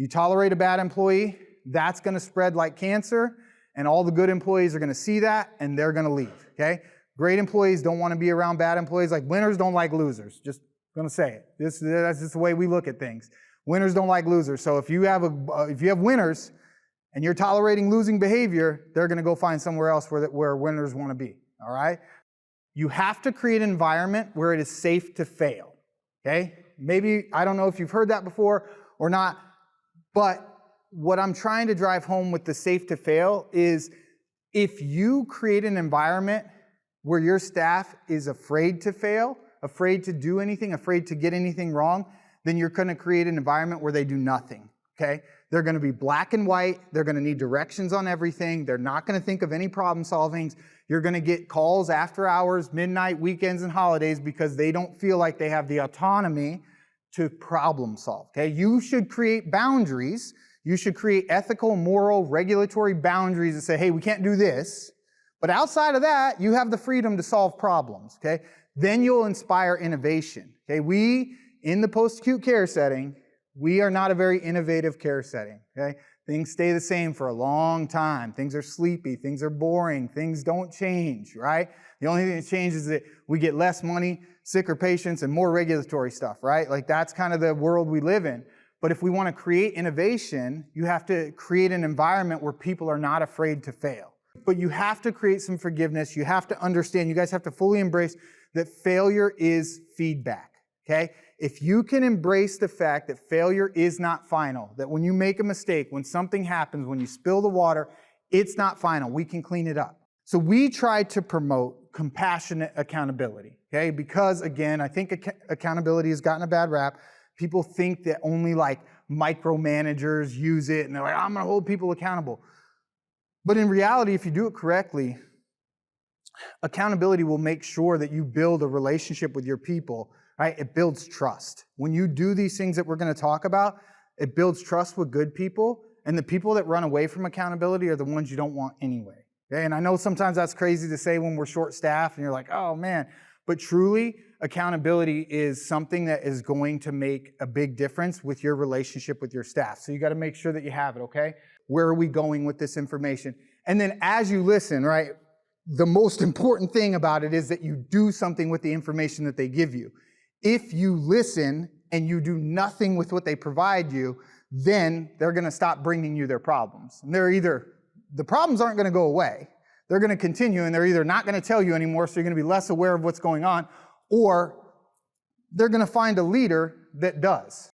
You tolerate a bad employee, that's going to spread like cancer, and all the good employees are going to see that, and they're going to leave, okay? Great employees don't want to be around bad employees. Like winners don't like losers. Just going to say it. That's just the way we look at things. Winners don't like losers. So if you have winners and you're tolerating losing behavior, they're going to go find somewhere else where winners want to be, all right? You have to create an environment where it is safe to fail, okay? Maybe, I don't know if you've heard that before or not, but what I'm trying to drive home with the safe to fail is if you create an environment where your staff is afraid to fail, afraid to do anything, afraid to get anything wrong, then you're going to create an environment where they do nothing, okay? They're going to be black and white. They're going to need directions on everything. They're not going to think of any problem solvings. You're going to get calls after hours, midnight, weekends, and holidays because they don't feel like they have the autonomy to problem solve, okay? You should create boundaries. You should create ethical, moral, regulatory boundaries that say, hey, we can't do this. But outside of that, you have the freedom to solve problems, okay? Then you'll inspire innovation, okay? We, in the post-acute care setting, we are not a very innovative care setting, okay? Things stay the same for a long time. Things are sleepy. Things are boring. Things don't change, right? The only thing that changes is that we get less money, sicker patients, and more regulatory stuff, right? Like that's kind of the world we live in. But if we want to create innovation, you have to create an environment where people are not afraid to fail. But you have to create some forgiveness. You have to understand, you guys have to fully embrace that failure is feedback, okay? If you can embrace the fact that failure is not final, that when you make a mistake, when something happens, when you spill the water, it's not final. We can clean it up. So we try to promote compassionate accountability, okay? Because again, I think accountability has gotten a bad rap. People think that only like micromanagers use it and they're like, I'm going to hold people accountable. But in reality, if you do it correctly, accountability will make sure that you build a relationship with your people, right? It builds trust. When you do these things that we're going to talk about, it builds trust with good people, and the people that run away from accountability are the ones you don't want anyway. Okay? And I know sometimes that's crazy to say when we're short-staffed and you're like, oh man, but truly, accountability is something that is going to make a big difference with your relationship with your staff. So you got to make sure that you have it, okay? Where are we going with this information? And then as you listen, right, the most important thing about it is that you do something with the information that they give you. If you listen and you do nothing with what they provide you, then they're going to stop bringing you their problems. And the problems aren't going to go away. They're going to continue, and they're either not going to tell you anymore, so you're going to be less aware of what's going on, or they're going to find a leader that does.